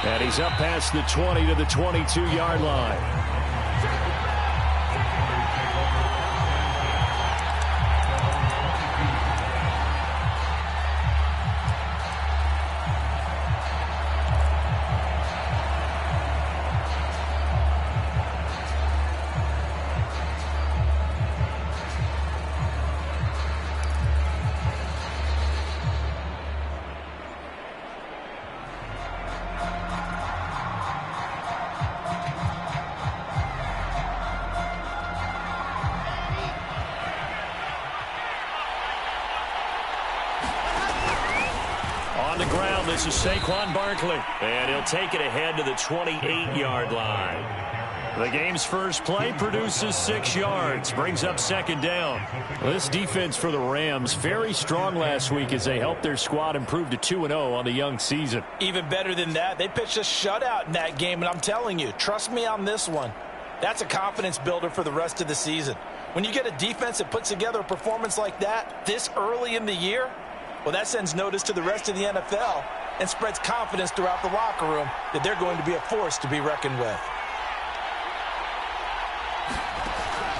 And he's up past the 20 to the 22-yard line. On the ground, this is Saquon Barkley, and he'll take it ahead to the 28-yard line. The game's first play produces 6 yards, brings up second down. This defense for the Rams, very strong last week as they helped their squad improve to 2-0 on the young season. Even better than that, they pitched a shutout in that game, and I'm telling you, trust me on this one. That's a confidence builder for the rest of the season. When you get a defense that puts together a performance like that this early in the year, well, that sends notice to the rest of the NFL and spreads confidence throughout the locker room that they're going to be a force to be reckoned with.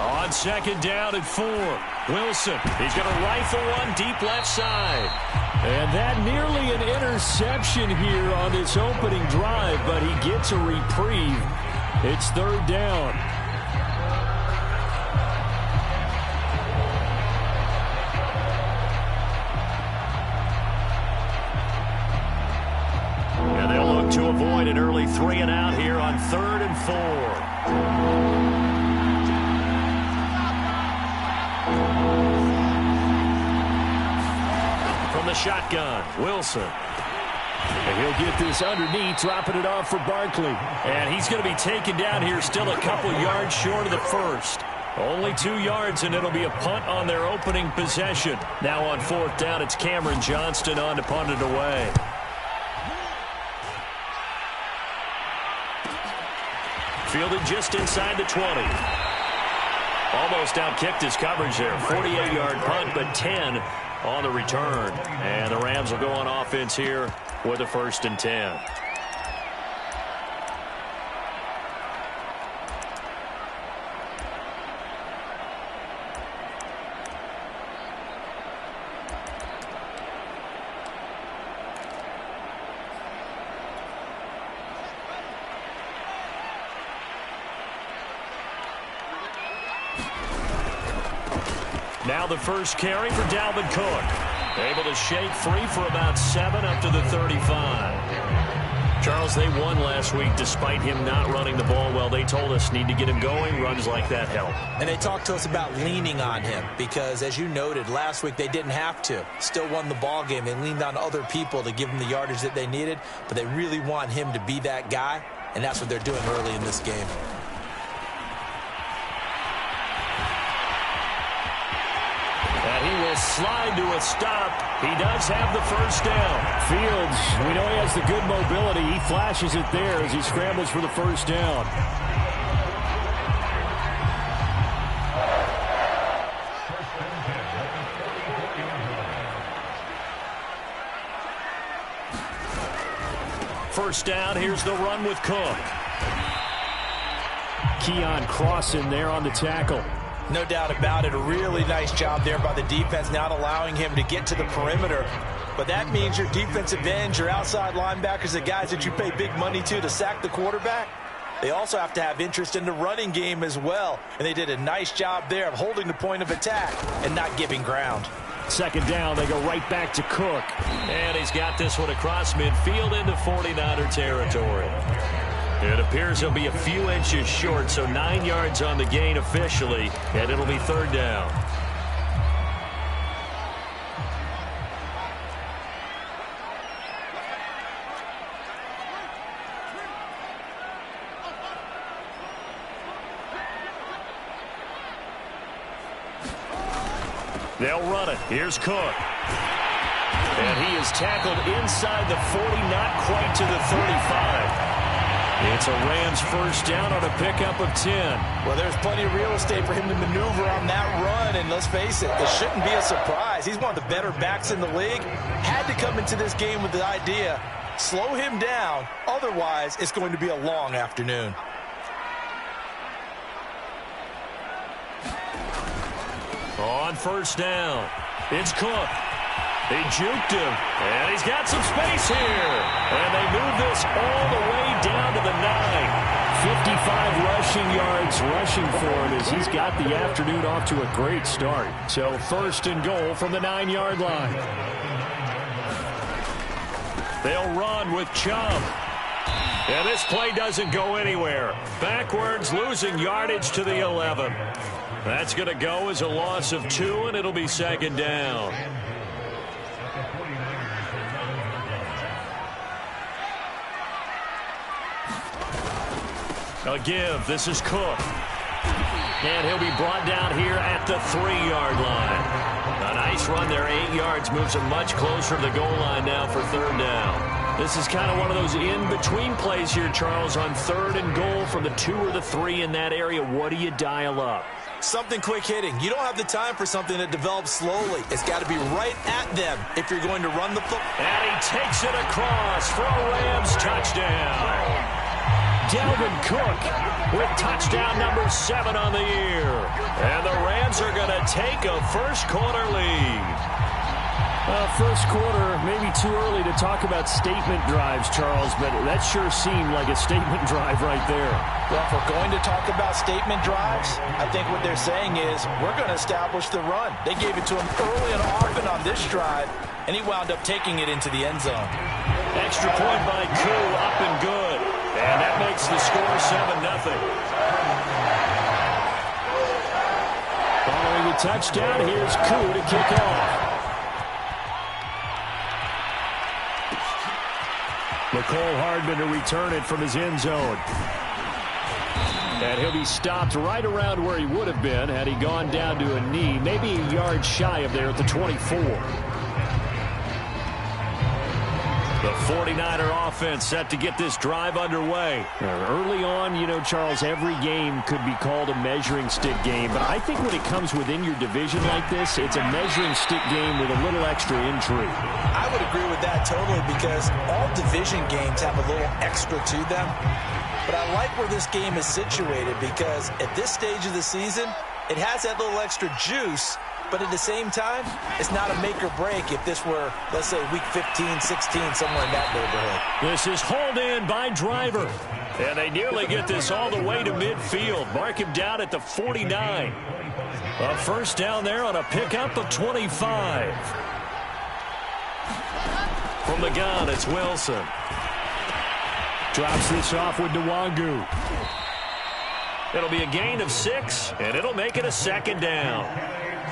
On second down at 4, Wilson. He's going to rifle one deep left side. And that nearly an interception here on this opening drive, but he gets a reprieve. It's third down. And they'll look to avoid an early 3-and-out here on 3rd and 4. From the shotgun, Wilson. And he'll get this underneath, dropping it off for Barkley. And he's going to be taken down here still a couple yards short of the first. Only 2 yards, and it'll be a punt on their opening possession. Now on 4th down, it's Cameron Johnston on to punt it away. Fielded just inside the 20. Almost outkicked his coverage there. 48-yard punt, but 10 on the return. And the Rams will go on offense here with a 1st and 10. Now the first carry for Dalvin Cook. Able to shake free for about 7 up to the 35. Charles, they won last week despite him not running the ball well. They told us need to get him going. Runs like that help. And they talked to us about leaning on him because, as you noted, last week they didn't have to. Still won the ball game. They leaned on other people to give them the yardage that they needed, but they really want him to be that guy, and that's what they're doing early in this game. And he will slide to a stop. He does have the first down. Fields, we know he has the good mobility. He flashes it there as he scrambles for the first down. First down, here's the run with Cook. Keon Crossan there on the tackle. No doubt about it. A really nice job there by the defense, not allowing him to get to the perimeter. But that means your defensive ends, your outside linebackers, the guys that you pay big money to sack the quarterback, they also have to have interest in the running game as well. And they did a nice job there of holding the point of attack and not giving ground. Second down, they go right back to Cook. And he's got this one across midfield into 49er territory. It appears he'll be a few inches short, so 9 yards on the gain officially, and it'll be third down. They'll run it. Here's Cook. And he is tackled inside the 40, not quite to the 35. It's a Rams first down on a pickup of 10. Well, there's plenty of real estate for him to maneuver on that run, and let's face it, it shouldn't be a surprise. He's one of the better backs in the league. Had to come into this game with the idea Slow him down. Otherwise, it's going to be a long afternoon. On first down, it's Cook. He juked him, and he's got some space here. And they move this all the way down to the 9. 55 rushing yards rushing for him as he's got the afternoon off to a great start. So first and goal from the 9-yard line. They'll run with Chubb. And this play doesn't go anywhere. Backwards, losing yardage to the 11. That's going to go as a loss of 2, and it'll be second down. A give. This is Cook. And he'll be brought down here at the 3-yard line. A nice run there. 8 yards moves him much closer to the goal line now for third down. This is kind of one of those in-between plays here, Charles, on third and goal from the 2 or the 3 in that area. What do you dial up? Something quick hitting. You don't have the time for something that develops slowly. It's got to be right at them if you're going to run the football. And he takes it across for a Rams touchdown. Dalvin Cook with touchdown number 7 on the year. And the Rams are going to take a first-quarter lead. First quarter, maybe too early to talk about statement drives, Charles, but that sure seemed like a statement drive right there. Well, if we're going to talk about statement drives, I think what they're saying is we're going to establish the run. They gave it to him early and often on this drive, and he wound up taking it into the end zone. Extra point by Koo, up and good. And that makes the score 7-0. Following the touchdown, here's Koo to kick off. McCole Hardman to return it from his end zone. And he'll be stopped right around where he would have been had he gone down to a knee, maybe a yard shy of there at the 24. The 49er offense set to get this drive underway. Early on, you know, Charles, every game could be called a measuring stick game. But I think when it comes within your division like this, it's a measuring stick game with a little extra intrigue. I would agree with that totally because all division games have a little extra to them. But I like where this game is situated because at this stage of the season, it has that little extra juice. But at the same time, it's not a make or break if this were, let's say, week 15, 16, somewhere in that neighborhood. This is hauled in by Driver. And they nearly get this all the way to midfield. Mark him down at the 49. A first down there on a pickup of 25. From the gun, it's Wilson. Drops this off with Nwangu. It'll be a gain of 6, and it'll make it a second down.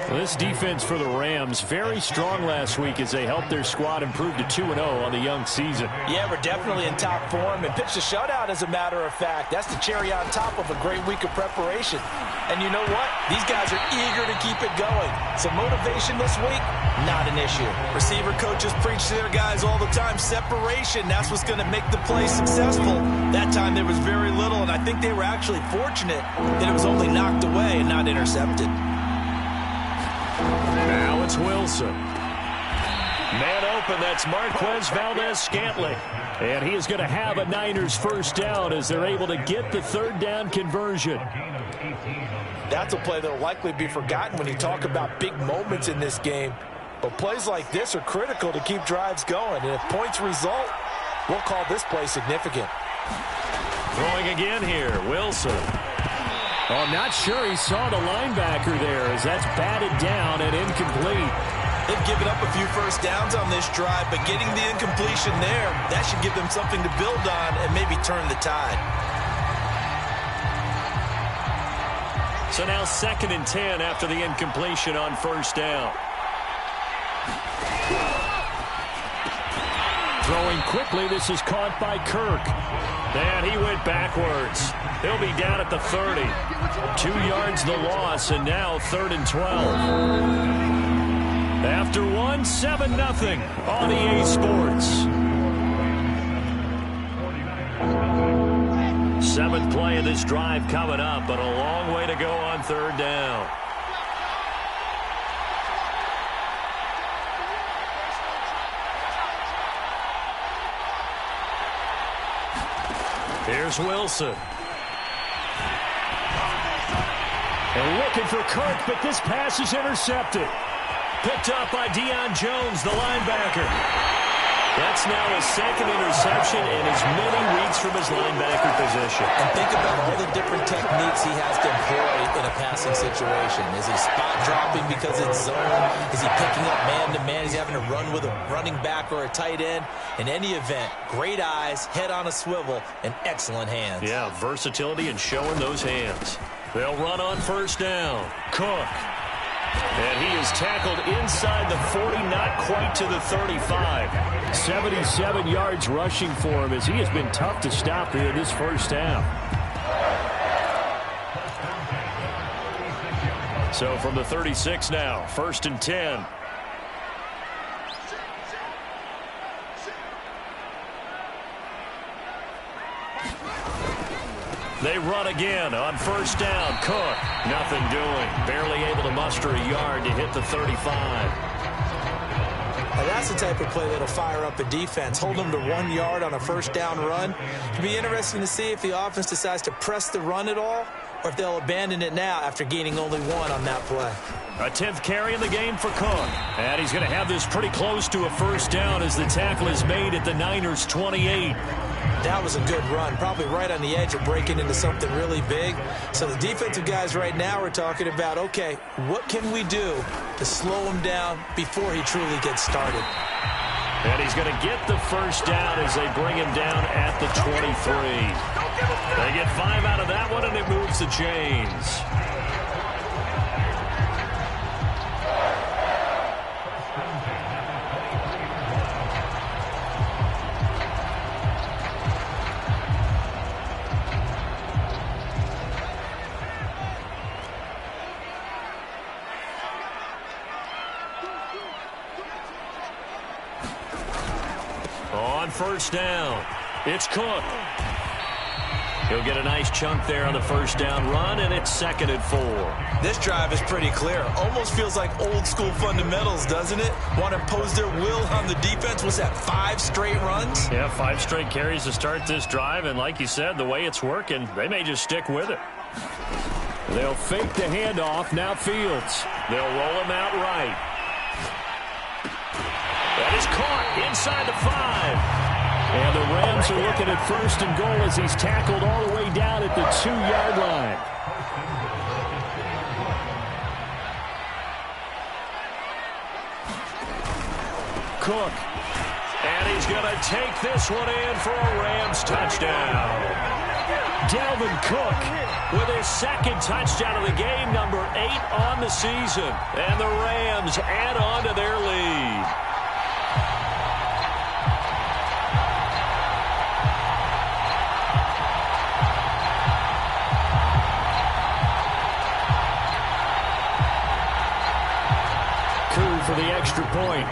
Well, this defense for the Rams, very strong last week as they helped their squad improve to 2-0 on the young season. Yeah, we're definitely in top form and pitched a shutout, as a matter of fact. That's the cherry on top of a great week of preparation. And you know what? These guys are eager to keep it going. So motivation this week, not an issue. Receiver coaches preach to their guys all the time. Separation, that's what's going to make the play successful. That time there was very little, and I think they were actually fortunate that it was only knocked away and not intercepted. Now it's Wilson. Man open, that's Marquez Valdez-Scantling. And he is going to have a Niners first down as they're able to get the third down conversion. That's a play that will likely be forgotten when you talk about big moments in this game. But plays like this are critical to keep drives going. And if points result, we'll call this play significant. Throwing again here, Wilson. Oh, I'm not sure he saw the linebacker there as that's batted down and incomplete. They've given up a few first downs on this drive, but getting the incompletion there, that should give them something to build on and maybe turn the tide. So now 2nd and 10 after the incompletion on first down. Throwing quickly, this is caught by Kirk. And he went backwards. He'll be down at the 30. 2 yards the loss, and now 3rd and 12. After 7-0 on EA Sports. 7th play of this drive coming up, but a long way to go on 3rd down. Here's Wilson. And looking for Kirk, but this pass is intercepted. Picked up by Deion Jones, the linebacker. That's now his second interception in as many weeks from his linebacker position. And think about all the different techniques he has to employ in a passing situation. Is he spot dropping because it's zone? Is he picking up man-to-man? Is he having to run with a running back or a tight end? In any event, great eyes, head on a swivel, and excellent hands. Yeah, versatility and showing those hands. They'll run on first down. Cook. And he is tackled inside the 40, not quite to the 35. 77 yards rushing for him as he has been tough to stop here in this first half. So from the 36 now, 1st and 10. They run again on first down. Cook, nothing doing. Barely able to muster a yard to hit the 35. Now that's the type of play that'll fire up a defense. Hold them to 1 yard on a first down run. It'll be interesting to see if the offense decides to press the run at all or if they'll abandon it now after gaining only 1 on that play. A 10th carry in the game for Cook. And he's going to have this pretty close to a first down as the tackle is made at the Niners' 28. That was a good run, probably right on the edge of breaking into something really big. So the defensive guys right now are talking about, okay, what can we do to slow him down before he truly gets started? And he's going to get the first down as they bring him down at the 23. They get 5 out of that one, and it moves the chains. On first down, it's Cook. He'll get a nice chunk there on the first down run, and it's 2nd and 4. This drive is pretty clear. Almost feels like old school fundamentals, doesn't it? Want to impose their will on the defense. Was that 5 straight runs? Yeah, 5 straight carries to start this drive, and like you said, the way it's working, they may just stick with it. They'll fake the handoff. Now Fields. They'll roll him out right. That is caught inside the 5. And the Rams are looking at 1st and goal as he's tackled all the way down at the 2-yard line. Cook. And he's going to take this one in for a Rams touchdown. Dalvin Cook with his 2nd touchdown of the game, number 8 on the season. And the Rams add on to their lead. For the extra point.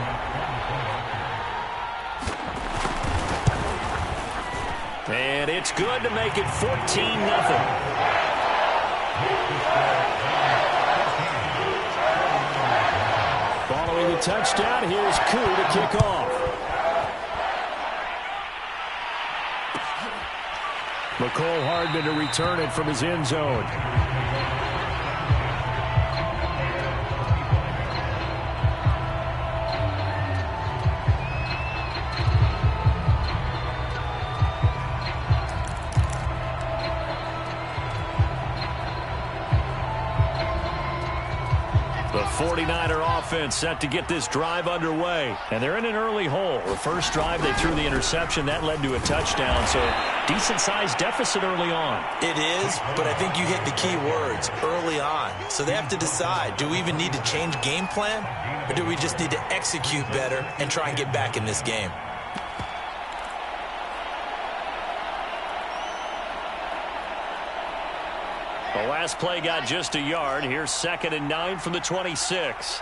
And it's good to make it 14-0. Following the touchdown, here's Koo to kick off. McCole Hardman to return it from his end zone. The 49er offense set to get this drive underway. And they're in an early hole. The first drive, they threw the interception. That led to a touchdown. So decent-sized deficit early on. It is, but I think you hit the key words, early on. So they have to decide, do we even need to change game plan? Or do we just need to execute better and try and get back in this game? The last play got just a yard. Here's 2nd and 9 from the 26.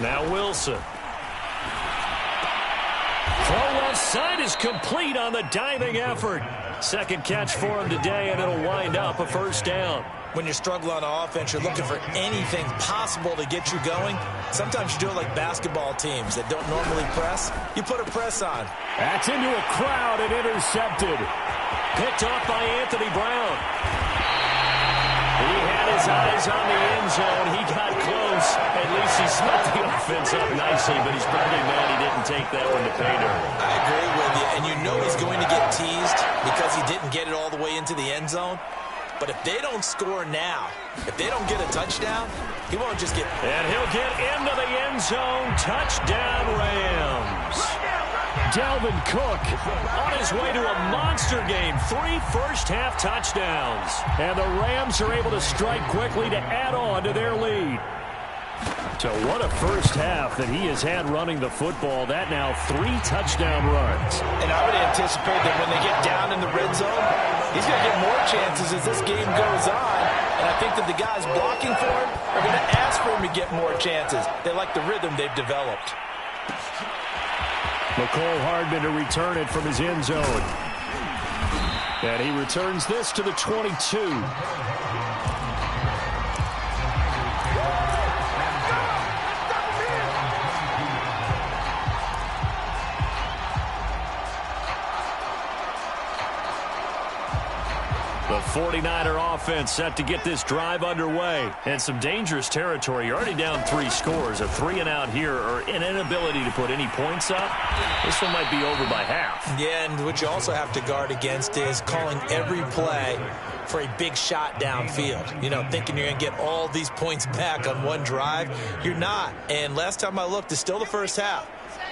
Now Wilson. Throw left side is complete on the diving effort. 2nd catch for him today, and it'll wind up a first down. When you're struggling on offense, you're looking for anything possible to get you going. Sometimes you do it like basketball teams that don't normally press. You put a press on. That's into a crowd and intercepted. Picked off by Anthony Brown. He had his eyes on the end zone. He got close. At least he swept the offense up nicely, but he's probably mad he didn't take that one to pay dirt. I agree with you, and you know he's going to get teased because he didn't get it all the way into the end zone. But if they don't score now, if they don't get a touchdown, he won't just get... And he'll get into the end zone. Touchdown, Rams. Dalvin Cook On his way to a monster game. 3 first-half touchdowns. and the Rams are able to strike quickly to add on to their lead. So what a first half that he has had running the football. That now 3 touchdown runs. And I would anticipate that when they get down in the red zone, he's going to get more chances as this game goes on. And I think that the guys blocking for him are going to ask for him to get more chances. They like the rhythm they've developed. McCole Hardman to return it from his end zone. And he returns this to the 22. The 49er offense set to get this drive underway. And some dangerous territory. You're already down 3 scores. A 3-and-out here or an inability to put any points up. This one might be over by half. Yeah, and what you also have to guard against is calling every play for a big shot downfield. You know, thinking you're going to get all these points back on one drive. You're not. And last time I looked, it's still the first half.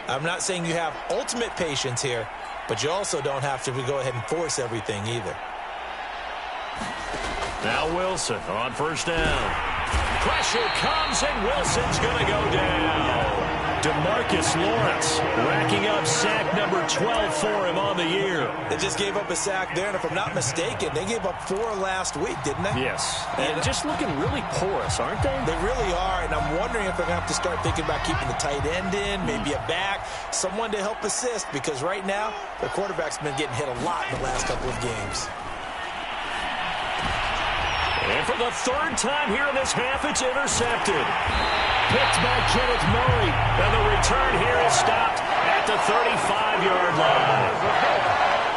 I'm not saying you have ultimate patience here, but you also don't have to go ahead and force everything either. Now Wilson on first down. Pressure comes, and Wilson's going to go down. DeMarcus Lawrence racking up sack number 12 for him on the year. They just gave up a sack there, and if I'm not mistaken, they gave up 4 last week, didn't they? Yes. And just looking really porous, aren't they? They really are, and I'm wondering if they're going to have to start thinking about keeping the tight end in, maybe a back, someone to help assist, because right now, the quarterback's been getting hit a lot in the last couple of games. And for the 3rd time here in this half, it's intercepted. Picked by Kenneth Murray. And the return here is stopped at the 35-yard line.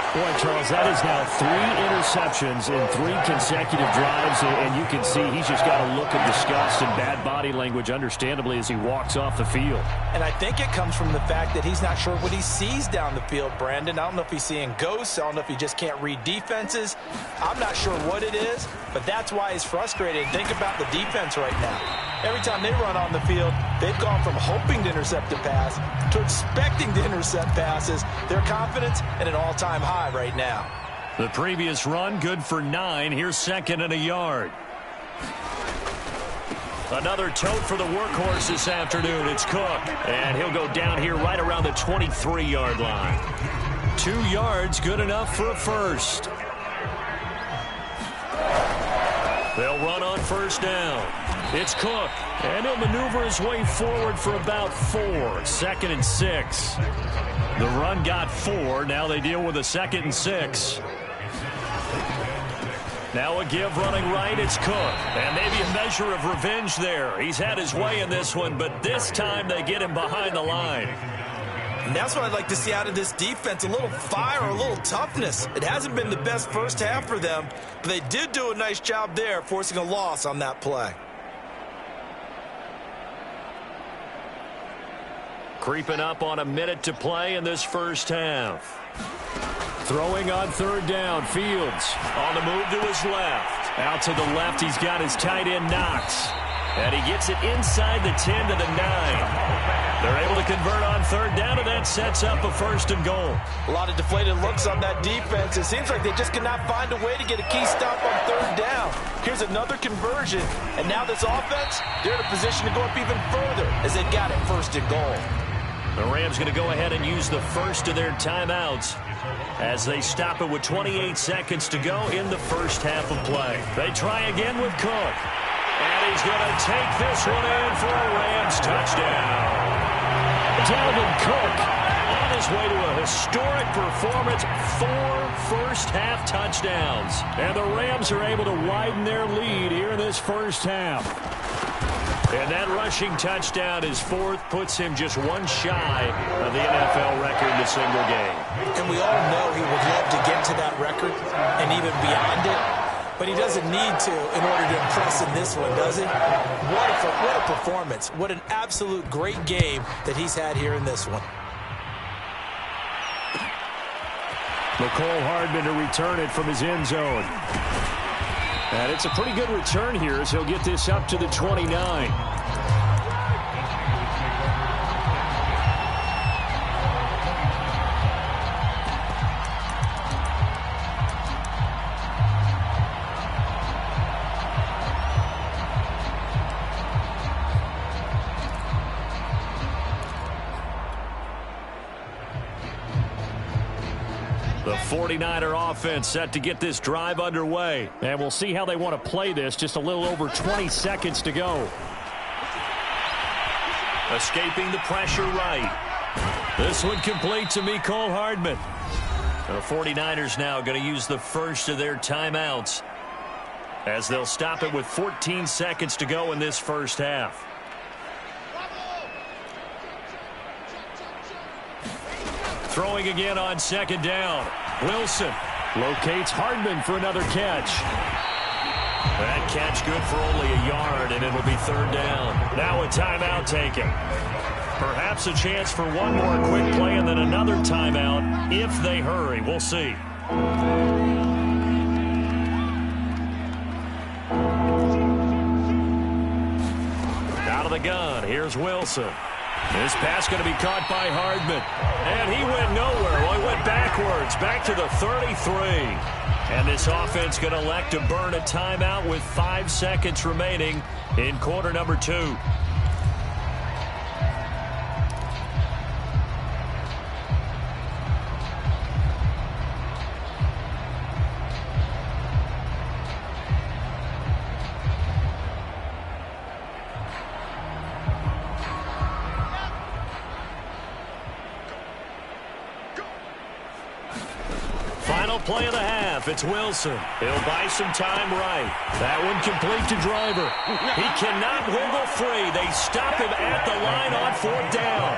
Boy, Charles, that is now 3 interceptions in 3 consecutive drives, and you can see he's just got a look of disgust and bad body language, understandably, as he walks off the field. And I think it comes from the fact that he's not sure what he sees down the field, Brandon. I don't know if he's seeing ghosts. I don't know if he just can't read defenses. I'm not sure what it is, but that's why he's frustrated. Think about the defense right now. Every time they run on the field, they've gone from hoping to intercept a pass to expecting to intercept passes. Their confidence at an all-time high right now. The previous run, good for 9. Here's 2nd and a yard. Another tote for the workhorse this afternoon. It's Cook. And he'll go down here right around the 23-yard line. 2 yards, good enough for a first. They'll run on first down. It's Cook, and he'll maneuver his way forward for about 4. 2nd and 6. The run got 4. Now they deal with a 2nd and 6. Now a give running right. It's Cook. And maybe a measure of revenge there. He's had his way in this one, but this time they get him behind the line. And that's what I'd like to see out of this defense, a little fire, a little toughness. It hasn't been the best first half for them, but they did do a nice job there, forcing a loss on that play. Creeping up on a minute to play in this first half. Throwing on 3rd down, Fields. On the move to his left. Out to the left, he's got his tight end, Knox. And he gets it inside the 10 to the 9. They're able to convert on 3rd down, and that sets up a 1st and goal. A lot of deflated looks on that defense. It seems like they just cannot find a way to get a key stop on 3rd down. Here's another conversion, and now this offense, they're in a position to go up even further as they've got it 1st and goal. The Rams going to go ahead and use the first of their timeouts as they stop it with 28 seconds to go in the first half of play. They try again with Cook. And he's going to take this one in for a Rams touchdown. Dalvin Cook on his way to a historic performance, 4 first-half touchdowns. And the Rams are able to widen their lead here in this first half. And that rushing touchdown, his 4th, puts him just 1 shy of the NFL record in a single game. And we all know he would love to get to that record and even beyond it. But he doesn't need to in order to impress in this one, does he? What a performance. What an absolute great game that he's had here in this one. McCole Hardman to return it from his end zone. And it's a pretty good return here as he'll get this up to the 29. The 49er offense set to get this drive underway. And we'll see how they want to play this. Just a little over 20 seconds to go. Escaping the pressure right. This one complete to McCole Hardman. The 49ers now going to use the first of their timeouts as they'll stop it with 14 seconds to go in this first half. Throwing again on 2nd down. Wilson Locates Hardman for another catch. That catch good for only a yard, and it'll be 3rd down. Now a timeout taken. Perhaps a chance for one more quick play and then another timeout if they hurry. We'll see. Out of the gun, here's Wilson. This pass going to be caught by Hardman. And he went nowhere. Well, he went backwards, back to the 33. And this offense going to elect to burn a timeout with 5 seconds remaining in quarter number 2. Final play of the half. It's Wilson. He'll buy some time right. That one complete to Driver. He cannot wiggle free. They stop him at the line on 4th down.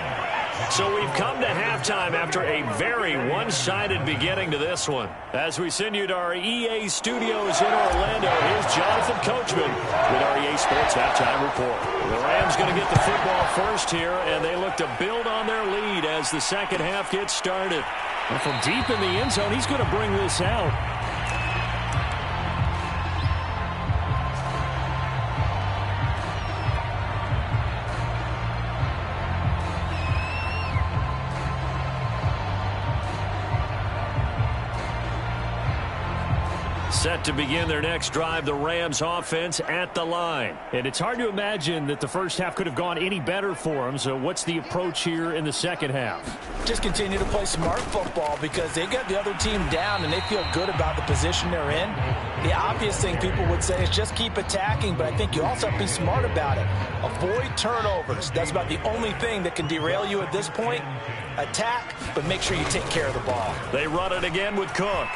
So we've come to halftime after a very one-sided beginning to this one. As we send you to our EA studios in Orlando, here's Jonathan Coachman with our EA Sports Halftime Report. The Rams going to get the football first here, and they look to build on their lead as the second half gets started. And from deep in the end zone, he's going to bring this out. Set to begin their next drive, the Rams offense at the line. And it's hard to imagine that the first half could have gone any better for them. So what's the approach here in the second half? Just continue to play smart football because they got the other team down and they feel good about the position they're in. The obvious thing people would say is just keep attacking, but I think you also have to be smart about it. Avoid turnovers. That's about the only thing that can derail you at this point. Attack, but make sure you take care of the ball. They run it again with Cook.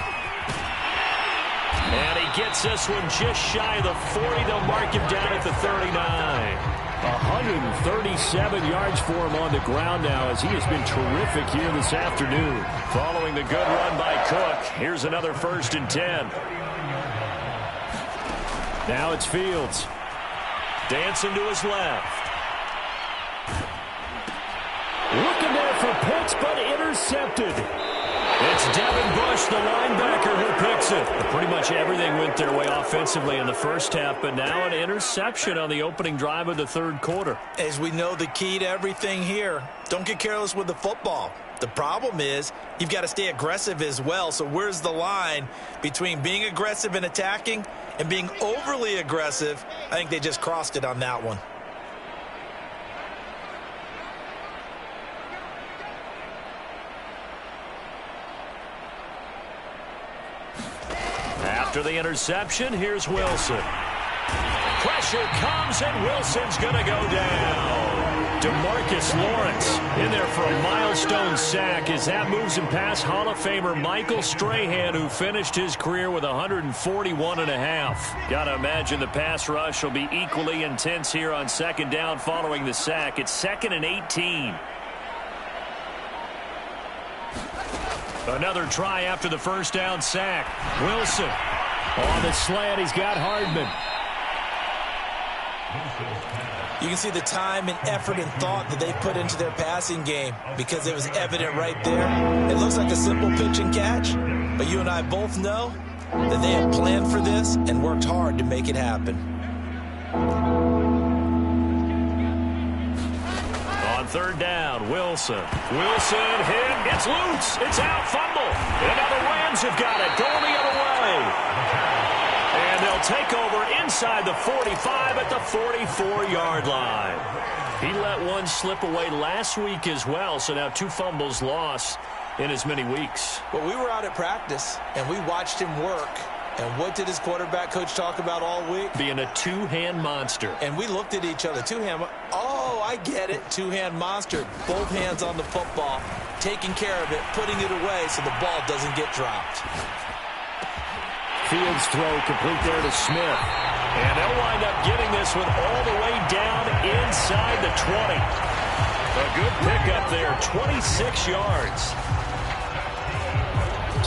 And he gets this one just shy of the 40. They'll mark him down at the 39. 137 yards for him on the ground now as he has been terrific here this afternoon. Following the good run by Cook, here's another 1st and 10. Now it's Fields. Dancing to his left. Looking there for Pitts, but intercepted. It's Devin Bush, the linebacker, who picks it. Pretty much everything went their way offensively in the first half, but now an interception on the opening drive of the 3rd quarter. As we know, the key to everything here, don't get careless with the football. The problem is you've got to stay aggressive as well. So where's the line between being aggressive and attacking and being overly aggressive? I think they just crossed it on that one. After the interception, here's Wilson. Pressure comes, and Wilson's going to go down. DeMarcus Lawrence in there for a milestone sack as that moves him past Hall of Famer Michael Strahan, who finished his career with 141.5. Got to imagine the pass rush will be equally intense here on second down following the sack. It's 2nd and 18. Another try after the first down sack. Wilson on the slant. He's got Hardman. You can see the time and effort and thought that they put into their passing game because it was evident right there. It looks like a simple pitch and catch, but you and I both know that they have planned for this and worked hard to make it happen. On third down, Wilson. Wilson hit. It's loose. It's out. Fumble. And now the Rams have got it. Going the other way. And they'll take over inside the 45 at the 44-yard line. He let one slip away last week as well, so now 2 fumbles lost in as many weeks. Well, we were out at practice, and we watched him work. And what did his quarterback coach talk about all week? Being a two-hand monster. And we looked at each other. Two-hand. Oh, I get it. Two-hand monster. Both hands on the football, taking care of it, putting it away so the ball doesn't get dropped. Fields throw complete there to Smith. And they'll wind up getting this one all the way down inside the 20. A good pickup there, 26 yards.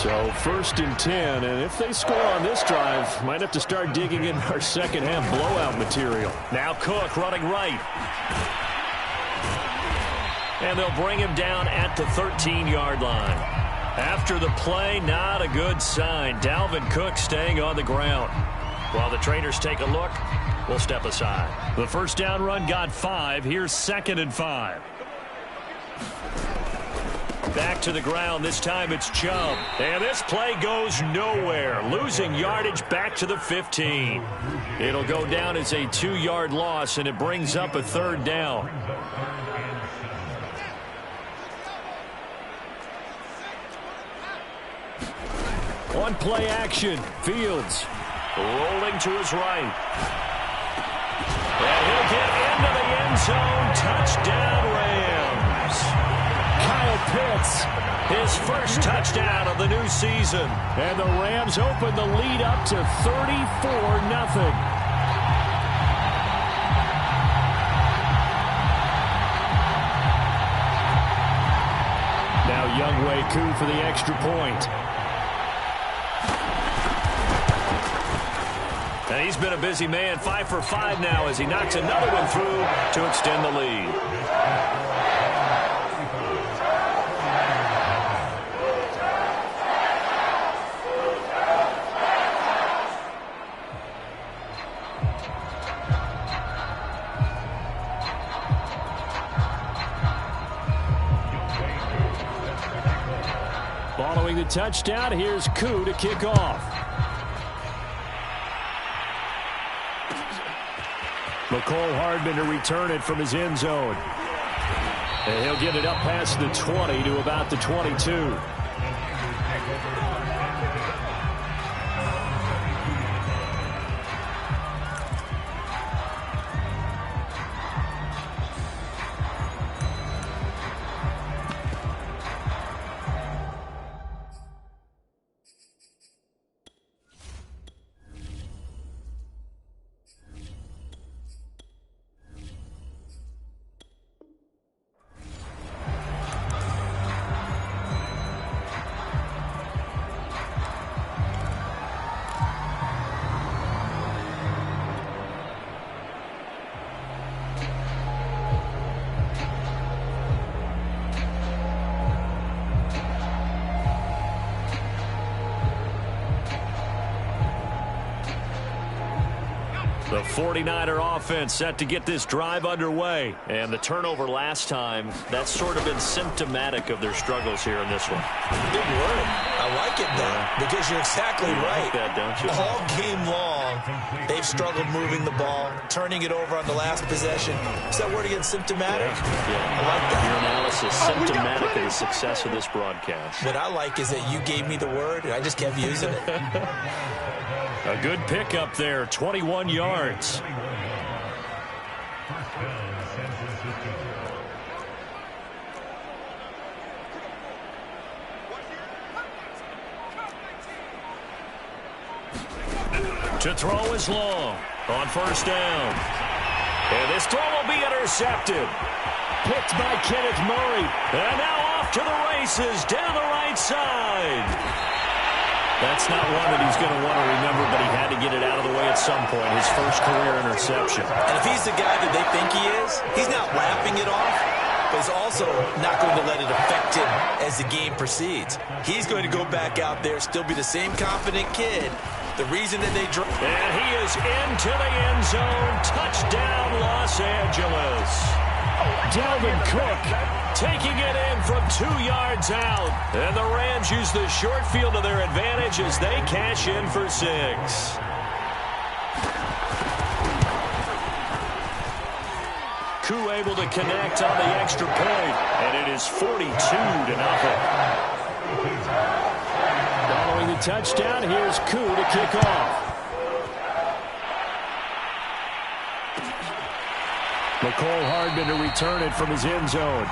So 1st and 10, and if they score on this drive, might have to start digging in our second half blowout material. Now Cook running right. And they'll bring him down at the 13-yard line. After the play, not a good sign. Dalvin Cook staying on the ground. While the trainers take a look, we'll step aside. The first down run got 5. Here's 2nd and 5. Back to the ground. This time it's Chubb. And this play goes nowhere. Losing yardage back to the 15. It'll go down as a 2-yard loss, and it brings up a 3rd down. On play action, Fields rolling to his right. And he'll get into the end zone. Touchdown, Rams. Kyle Pitts, his first touchdown of the new season. And the Rams open the lead up to 34-0. Now Younghoe Koo for the extra point. And he's been a busy man, 5 for 5 now as he knocks another one through to extend the lead. Following the touchdown, here's Koo to kick off. McCole Hardman to return it from his end zone. And he'll get it up past the 20 to about the 22. The 49er offense set to get this drive underway. And the turnover last time, that's sort of been symptomatic of their struggles here in this one. Big word. I like it, though, because you're exactly right. Like that, don't you? All game long, they've struggled moving the ball, turning it over on the last possession. Is that word again, symptomatic? Yeah. I like that. Your analysis, symptomatic of the success of this broadcast. What I like is that you gave me the word, and I just kept using it. A good pickup there, 21 yards. To throw is long on first down. And this throw will be intercepted. Picked by Kenneth Murray. And now off to the races down the right side. That's not one that he's going to want to remember, but he had to get it out of the way at some point. His first career interception. And if he's the guy that they think he is, he's not laughing it off, but he's also not going to let it affect him as the game proceeds. He's going to go back out there, still be the same confident kid. The reason that they draw. And he is into the end zone. Touchdown, Los Angeles. Dalvin Cook taking it in from 2 yards out. And the Rams use the short field to their advantage as they cash in for 6. Koo able to connect on the extra point. And it is 42-0. Following the touchdown, here's Koo to kick off. McCole Hardman to return it from his end zone.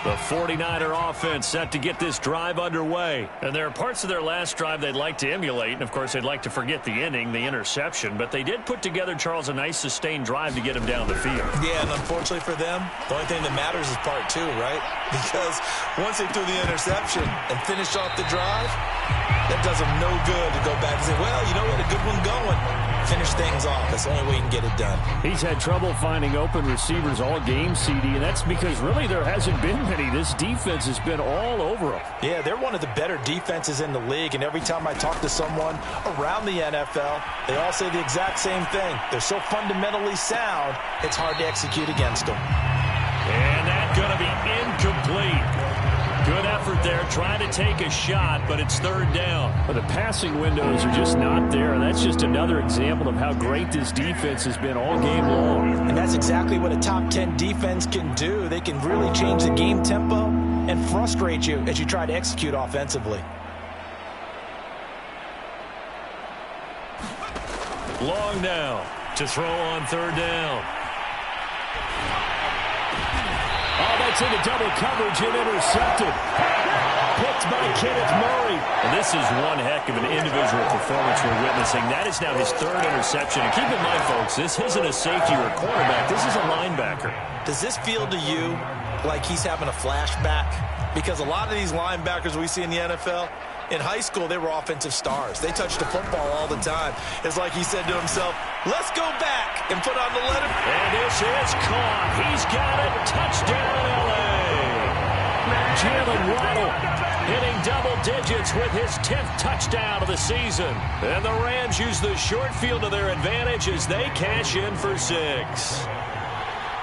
The 49er offense set to get this drive underway. And there are parts of their last drive they'd like to emulate. And, of course, they'd like to forget the inning, the interception. But they did put together, Charles, a nice sustained drive to get him down the field. Yeah, and unfortunately for them, the only thing that matters is part 2, right? Because once they threw the interception and finished off the drive, that does them no good to go back and say, well, you know what, a good one going. Finish things off. That's the only way you can get it done. He's had trouble finding open receivers all game, CD, and that's because really there hasn't been many. This defense has been all over him. Yeah, they're one of the better defenses in the league, and every time I talk to someone around the NFL, they all say the exact same thing. They're so fundamentally sound, it's hard to execute against them. And that's going to be incomplete. Good effort there, trying to take a shot, but it's third down. But the passing windows are just not there. That's just another example of how great this defense has been all game long. And that's exactly what a top 10 defense can do. They can really change the game tempo and frustrate you as you try to execute offensively. Long now to throw on third down. Oh, that's into double coverage and intercepted. Picked by Kenneth Murray. And this is one heck of an individual performance we're witnessing. That is now his third interception. And keep in mind, folks, this isn't a safety or a cornerback. This is a linebacker. Does this feel to you like he's having a flashback? Because a lot of these linebackers we see in the NFL, in high school, they were offensive stars. They touched the football all the time. It's like he said to himself, let's go back and put on the letter. And this is caught. He's got it. Touchdown, L.A. Jalen Waddle hitting double digits with his 10th touchdown of the season. And the Rams use the short field to their advantage as they cash in for 6.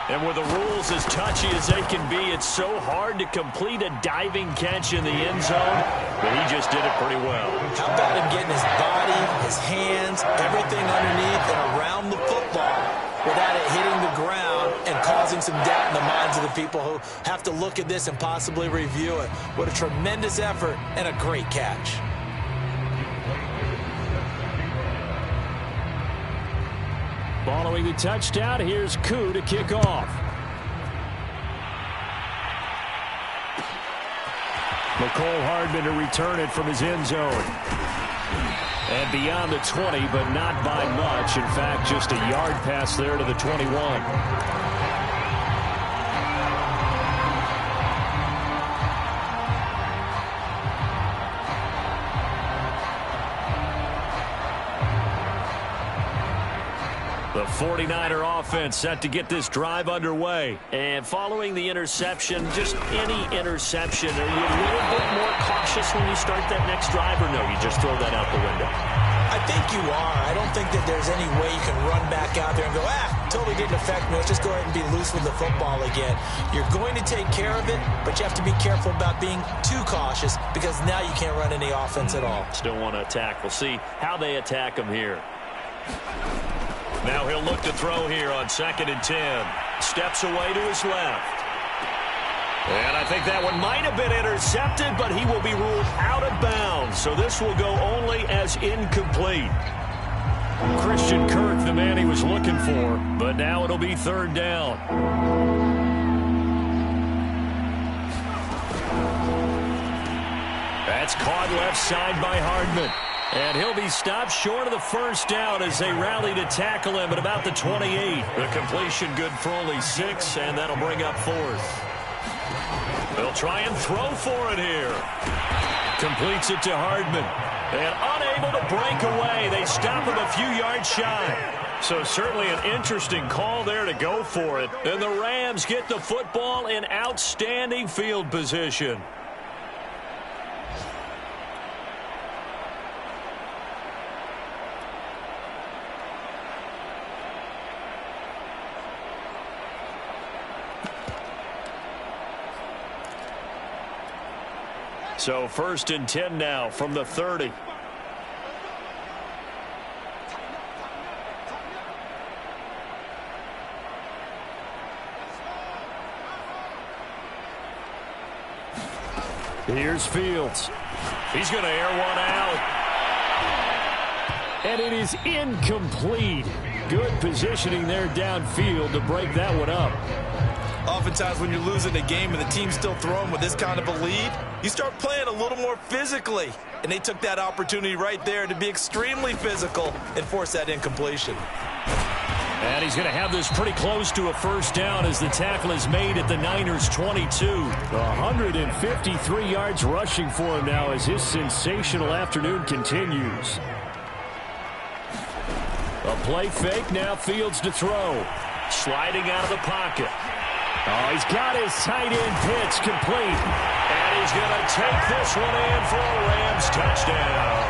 And with the rules as touchy as they can be, it's so hard to complete a diving catch in the end zone, but he just did it pretty well. How about him getting his body, his hands, everything underneath and around the football without it hitting the ground and causing some doubt in the minds of the people who have to look at this and possibly review it. What a tremendous effort and a great catch. Following the touchdown, here's Koo to kick off. McCole Hardman to return it from his end zone. And beyond the 20, but not by much. In fact, just a yard pass there to the 21. The 49er offense set to get this drive underway. And following the interception, just any interception, are you a little bit more cautious when you start that next drive, or no, you just throw that out the window? I think you are. I don't think that there's any way you can run back out there and go, totally didn't affect me. Let's just go ahead and be loose with the football again. You're going to take care of it, but you have to be careful about being too cautious because now you can't run any offense at all. Still want to attack. We'll see how they attack him here. Now he'll look to throw here on 2nd and 10. Steps away to his left. And I think that one might have been intercepted, but he will be ruled out of bounds. So this will go only as incomplete. Christian Kirk, the man he was was looking for, but now it'll be third down. That's caught left side by Hardman. And he'll be stopped short of the first down as they rally to tackle him at about the 28. The completion good for only 6, and that'll bring up fourth. They'll try and throw for it here. Completes it to Hardman. And unable to break away. They stop him a few yards shy. So certainly an interesting call there to go for it. And the Rams get the football in outstanding field position. So 1st and 10 now from the 30. Here's Fields. He's going to air one out. And it is incomplete. Good positioning there downfield to break that one up. Oftentimes when you're losing a game and the team's still throwing with this kind of a lead, you start playing a little more physically. And they took that opportunity right there to be extremely physical and force that incompletion. And he's going to have this pretty close to a first down as the tackle is made at the Niners' 22. 153 yards rushing for him now as his sensational afternoon continues. A play fake, now Fields to throw. Sliding out of the pocket. Oh, he's got his tight end pitch complete. And he's going to take this one in for a Rams touchdown.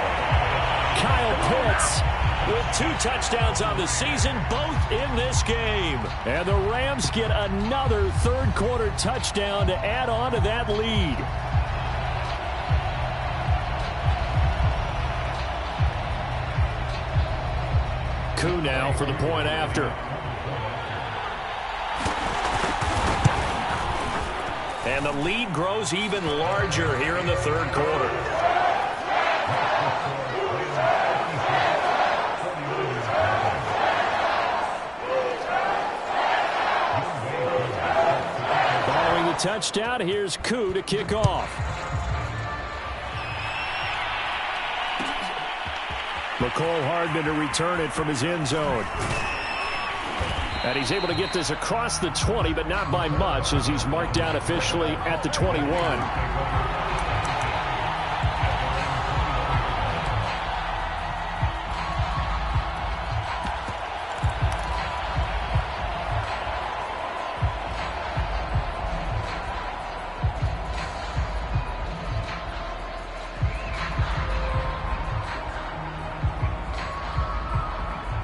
Kyle Pitts with 2 touchdowns on the season, both in this game. And the Rams get another third-quarter touchdown to add on to that lead. Koo now for the point after. And the lead grows even larger here in the third quarter. Following the touchdown, here's Koo to kick off. McCole Hardman to return it from his end zone. And he's able to get this across the 20, but not by much as he's marked down officially at the 21.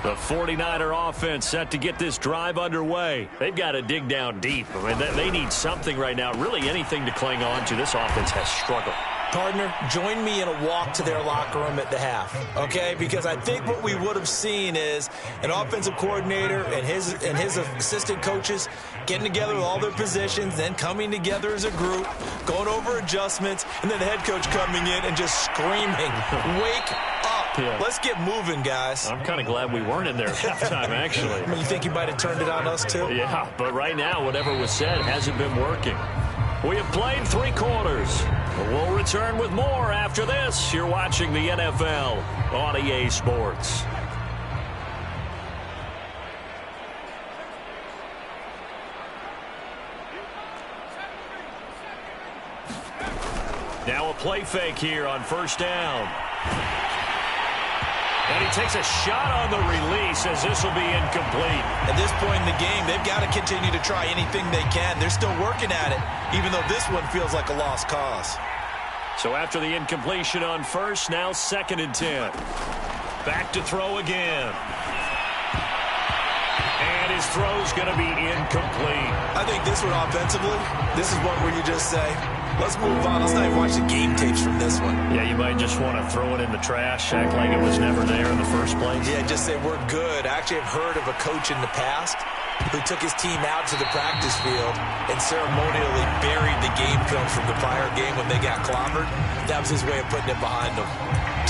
The 49er offense set to get this drive underway. They've got to dig down deep. I mean, they need something right now, really anything to cling on to. This offense has struggled. Partner, join me in a walk to their locker room at the half, okay? Because I think what we would have seen is an offensive coordinator and his assistant coaches getting together with all their positions, then coming together as a group, going over adjustments, and then the head coach coming in and just screaming, "Wake up. Yeah. Let's get moving, guys." I'm kind of glad we weren't in there at halftime, actually. I mean, you think he might have turned it on us, too? Yeah, but right now, whatever was said hasn't been working. We have played 3 quarters. We'll return with more after this. You're watching the NFL on EA Sports. Now a play fake here on first down. And he takes a shot on the release as this will be incomplete. At this point in the game, they've got to continue to try anything they can. They're still working at it, even though this one feels like a lost cause. So after the incompletion on first, now 2nd and 10. Back to throw again. And his throw's going to be incomplete. I think this one offensively, this is one where you just say, let's move on. Let's not even watch the game tapes from this one. Yeah, you might just want to throw it in the trash, act like it was never there in the first place. Yeah, just say we're good. I actually have heard of a coach in the past who took his team out to the practice field and ceremonially buried the game film from the prior game when they got clobbered. That was his way of putting it behind them.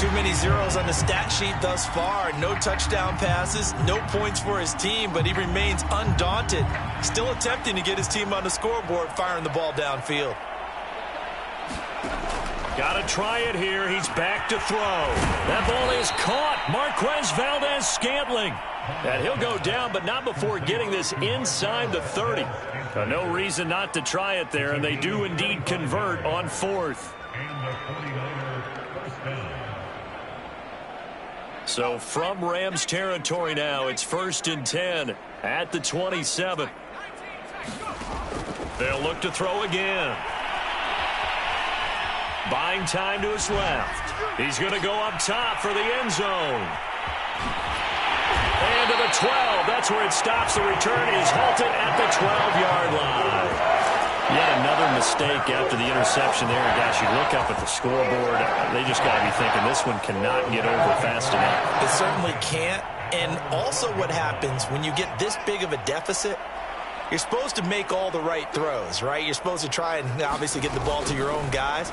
2 too many zeros on the stat sheet thus far. No touchdown passes, no points for his team, but he remains undaunted. Still attempting to get his team on the scoreboard, firing the ball downfield. Got to try it here. He's back to throw. That ball is caught. Marquez Valdez-Scantling. And he'll go down, but not before getting this inside the 30. No reason not to try it there, and they do indeed convert on 4th. So from Rams territory now, it's 1st and 10 at the 27. They'll look to throw again. Buying time to his left. He's going to go up top for the end zone. And to the 12. That's where it stops. The return is halted at the 12-yard line. Yet another mistake after the interception there. Gosh, you look up at the scoreboard. They just got to be thinking this one cannot get over fast enough. It certainly can't. And also what happens when you get this big of a deficit, you're supposed to make all the right throws, right? You're supposed to try and obviously get the ball to your own guys.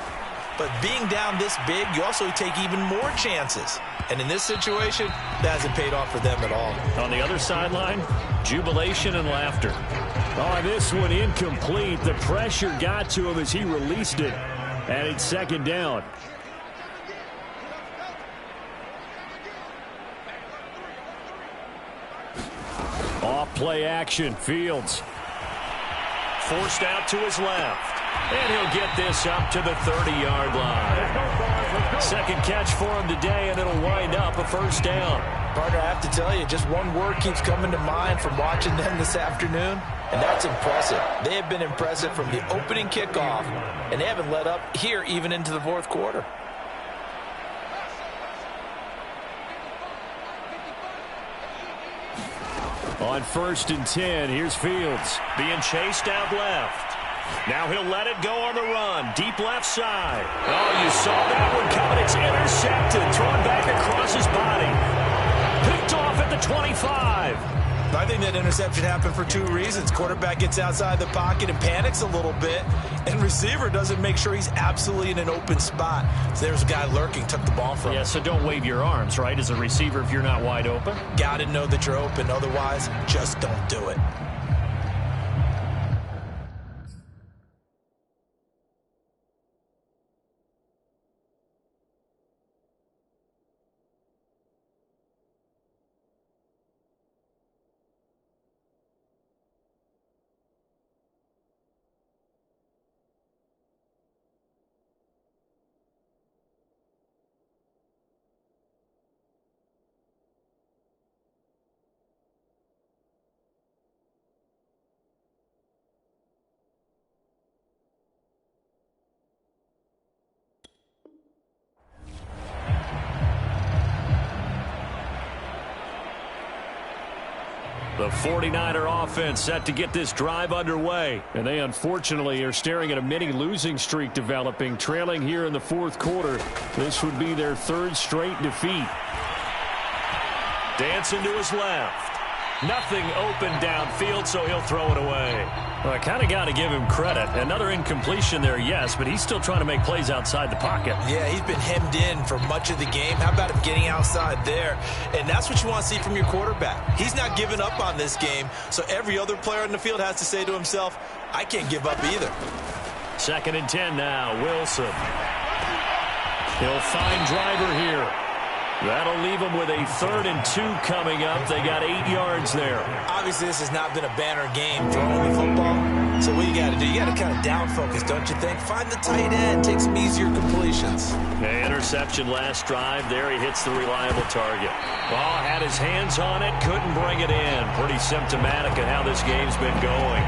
But being down this big, you also take even more chances. And in this situation, that hasn't paid off for them at all. On the other sideline, jubilation and laughter. Oh, this one incomplete. The pressure got to him as he released it. And it's 2nd down. Off play action. Fields. Forced out to his left. And he'll get this up to the 30-yard line. Second catch for him today, and it'll wind up a 1st down. Partner, I have to tell you, just one word keeps coming to mind from watching them this afternoon, and that's impressive. They have been impressive from the opening kickoff, and they haven't let up here even into the 4th quarter. On 1st and 10, here's Fields being chased out left. Now he'll let it go on the run. Deep left side. Oh, you saw that one coming. It's intercepted. Thrown back across his body. Picked off at the 25. I think that interception happened for 2 reasons. Quarterback gets outside the pocket and panics a little bit. And receiver doesn't make sure he's absolutely in an open spot. So there's a guy lurking, took the ball from him. Yeah, so don't wave your arms, right, as a receiver if you're not wide open. Got to know that you're open. Otherwise, just don't do it. The 49er offense set to get this drive underway. And they unfortunately are staring at a mini losing streak developing, trailing here in the 4th quarter. This would be their 3rd straight defeat. Dancing to his left. Nothing open downfield, so he'll throw it away. Well, I kind of got to give him credit. Another incompletion there, yes, but he's still trying to make plays outside the pocket. Yeah, he's been hemmed in for much of the game. How about him getting outside there? And that's what you want to see from your quarterback. He's not giving up on this game, so every other player in the field has to say to himself, I can't give up either. 2nd and 10 now, Wilson. He'll find Driver here. That'll leave them with a 3rd and 2 coming up. They got 8 yards there. Obviously, this has not been a banner game throwing the football. So what you got to do, you got to kind of down focus, don't you think? Find the tight end, take some easier completions. The interception last drive. There he hits the reliable target. Ball had his hands on it, couldn't bring it in. Pretty symptomatic of how this game's been going.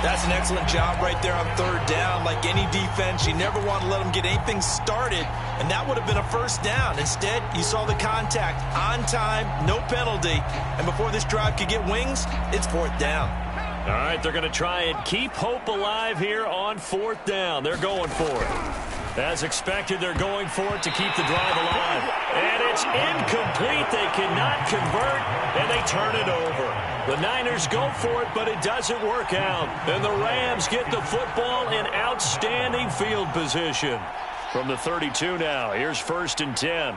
That's an excellent job right there on 3rd down. Like any defense, you never want to let them get anything started, and that would have been a 1st down. Instead, you saw the contact on time, no penalty, and before this drive could get wings, it's 4th down. All right, they're going to try and keep hope alive here on 4th down. They're going for it. As expected, they're going for it to keep the drive alive. And it's incomplete. They cannot convert, and they turn it over. The Niners go for it, but it doesn't work out. And the Rams get the football in outstanding field position. From the 32 now, here's 1st and 10.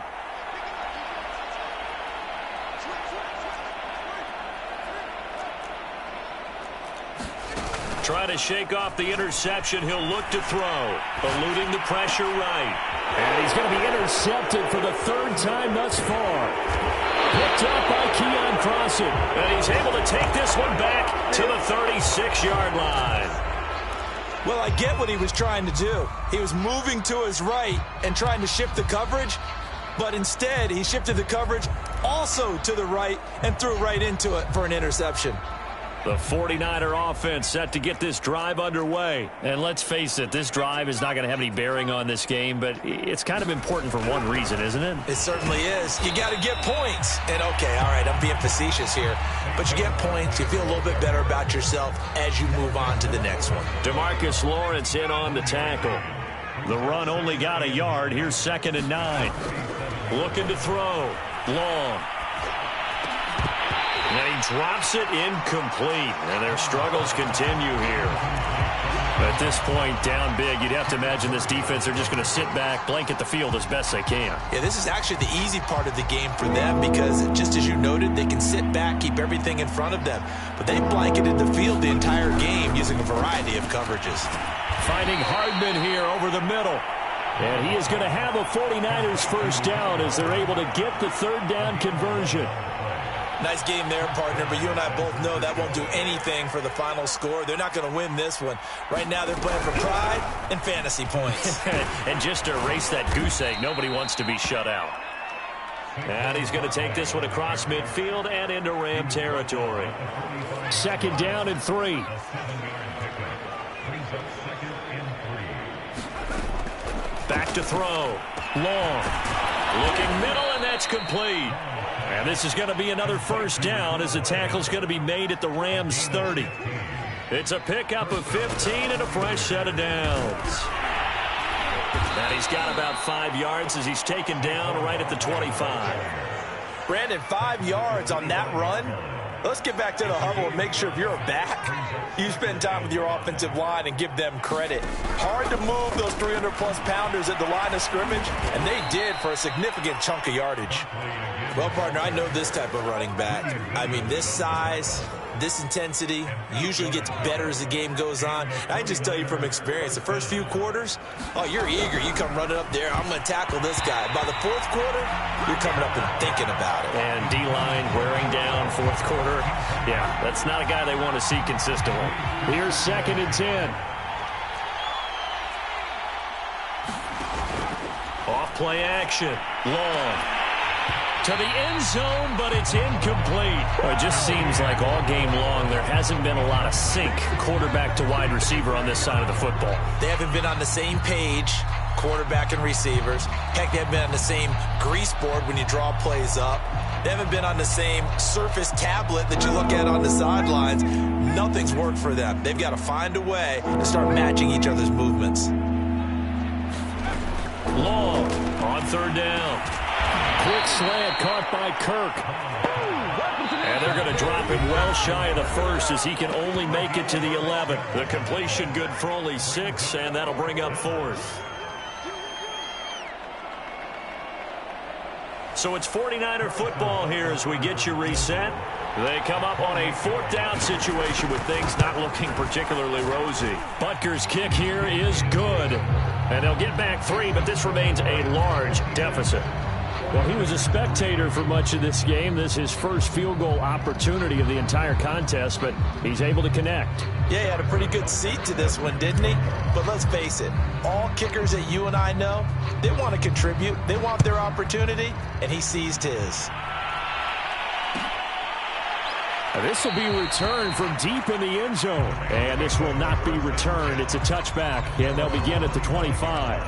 Trying to shake off the interception. He'll look to throw. Eluding the pressure right. And he's going to be intercepted for the 3rd time thus far. Picked up by Keon Crossen. And he's able to take this one back to the 36-yard line. Well, I get what he was trying to do. He was moving to his right and trying to shift the coverage, but instead he shifted the coverage also to the right and threw right into it for an interception. The 49er offense set to get this drive underway. And let's face it, this drive is not going to have any bearing on this game, but it's kind of important for one reason, isn't it? It certainly is. You got to get points. And, okay, all right, I'm being facetious here. But you get points, you feel a little bit better about yourself as you move on to the next one. DeMarcus Lawrence in on the tackle. The run only got a yard. Here's 2nd and 9. Looking to throw. Long. And he drops it incomplete. And their struggles continue here. At this point, down big, you'd have to imagine this defense, they're just going to sit back, blanket the field as best they can. Yeah, this is actually the easy part of the game for them because, just as you noted, they can sit back, keep everything in front of them. But they blanketed the field the entire game using a variety of coverages. Finding Hardman here over the middle. And he is going to have a 49ers first down as they're able to get the 3rd down conversion. Nice game there, partner, but you and I both know that won't do anything for the final score. They're not going to win this one. Right now they're playing for pride and fantasy points. And just to erase that goose egg, nobody wants to be shut out. And he's going to take this one across midfield and into Ram territory. 2nd down and 3. Back to throw. Long. Looking middle, and that's complete. And this is going to be another first down as the tackle's going to be made at the Rams 30. It's a pickup of 15 and a fresh set of downs. And he's got about 5 yards as he's taken down right at the 25. Brandon, 5 yards on that run. Let's get back to the huddle and make sure if you're back, you spend time with your offensive line and give them credit. Hard to move those 300-plus pounders at the line of scrimmage, and they did for a significant chunk of yardage. Well, partner, I know this type of running back. I mean, this size, this intensity usually gets better as the game goes on. And I just tell you from experience, the first few quarters, oh, you're eager. You come running up there, I'm going to tackle this guy. By the 4th quarter, you're coming up and thinking about it. And D-line wearing down 4th quarter. Yeah, that's not a guy they want to see consistently. Here's 2nd and 10. Off play action. Long. To the end zone, but it's incomplete. Well, it just seems like all game long there hasn't been a lot of sync quarterback to wide receiver on this side of the football. They haven't been on the same page, quarterback and receivers. Heck, they haven't been on the same grease board when you draw plays up. They haven't been on the same Surface tablet that you look at on the sidelines. Nothing's worked for them. They've got to find a way to start matching each other's movements. Long on 3rd down. Quick slant caught by Kirk. And they're going to drop him well shy of the 1st as he can only make it to the 11. The completion good for only 6, and that'll bring up 4th. So it's 49er football here as we get you reset. They come up on a 4th down situation with things not looking particularly rosy. Butker's kick here is good. And they'll get back 3, but this remains a large deficit. Well, he was a spectator for much of this game. This is his first field goal opportunity of the entire contest, but he's able to connect. Yeah, he had a pretty good seat to this one, didn't he? But let's face it, all kickers that you and I know, they want to contribute. They want their opportunity, and he seized his. This will be returned from deep in the end zone. And this will not be returned. It's a touchback, and they'll begin at the 25.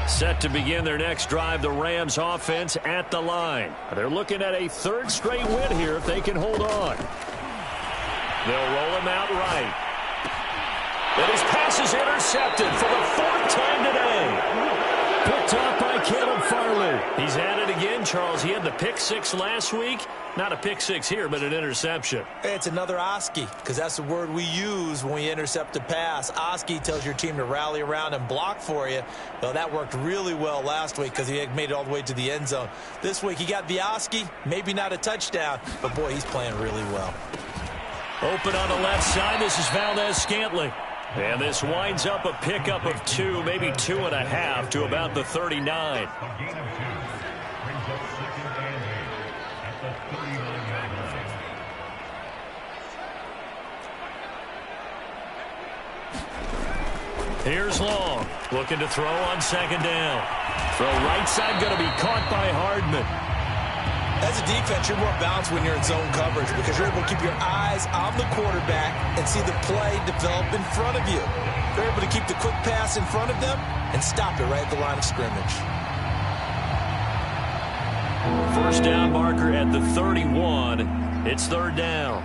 Set to begin their next drive, the Rams offense at the line. They're looking at a 3rd straight win here if they can hold on. They'll roll him out right. And his pass is intercepted for the 4th time today. Picked up by Caleb Farley. He's at it again, Charles. He had the pick six last week. Not a pick six here, but an interception. It's another Oski, because that's the word we use when we intercept a pass. Oski tells your team to rally around and block for you. Well, that worked really well last week because he made it all the way to the end zone. This week, he got the Oski, maybe not a touchdown, but, boy, he's playing really well. Open on the left side. This is Valdez-Scantling. And this winds up a pickup of 2, maybe 2.5 to about the 39. Here's Long, looking to throw on second down. Throw right side, going to be caught by Hardman. As a defense, you're more balanced when you're in zone coverage because you're able to keep your eyes on the quarterback and see the play develop in front of you. You're able to keep the quick pass in front of them and stop it right at the line of scrimmage. First down marker at the 31. It's third down.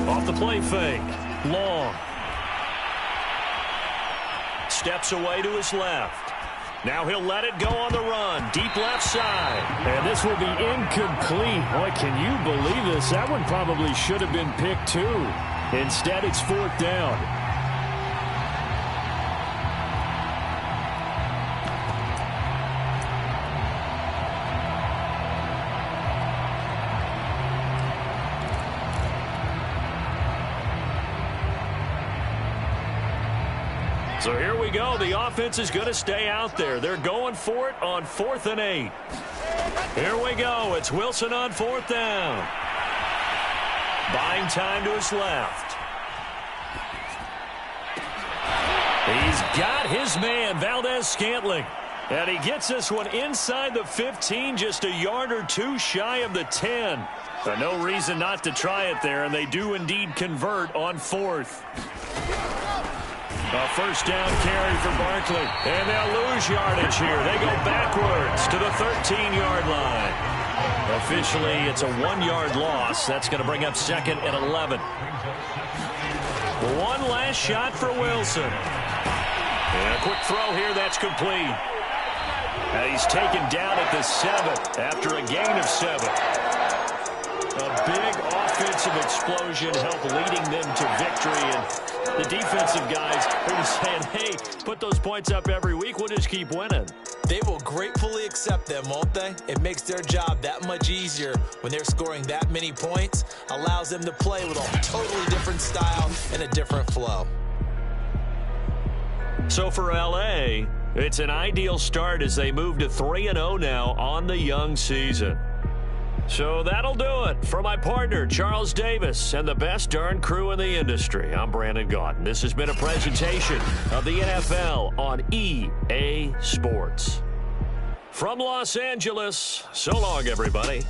Off the play fake. Long. Steps away to his left. Now he'll let it go on the run. Deep left side. And this will be incomplete. Boy, can you believe this? That one probably should have been picked too. Instead, it's fourth down. So here we go. The offense is going to stay out there. They're going for it on 4th and 8. Here we go. It's Wilson on 4th down. Buying time to his left. He's got his man, Valdez-Scantling. And he gets this one inside the 15, just a yard or two shy of the 10. But no reason not to try it there, and they do indeed convert on 4th. A first down carry for Barkley. And they'll lose yardage here. They go backwards to the 13-yard line. Officially, it's a 1-yard loss. That's going to bring up 2nd and 11. One last shot for Wilson. And a quick throw here. That's complete. And he's taken down at the 7 after a gain of 7. A big offensive explosion helped leading them to victory. And the defensive guys are just saying, hey, put those points up every week. We'll just keep winning. They will gratefully accept them, won't they? It makes their job that much easier when they're scoring that many points. Allows them to play with a totally different style and a different flow. So for L.A., it's an ideal start as they move to 3-0 now on the young season. So that'll do it. For my partner, Charles Davis, and the best darn crew in the industry, I'm Brandon Gaudin. This has been a presentation of the NFL on EA Sports. From Los Angeles, so long, everybody.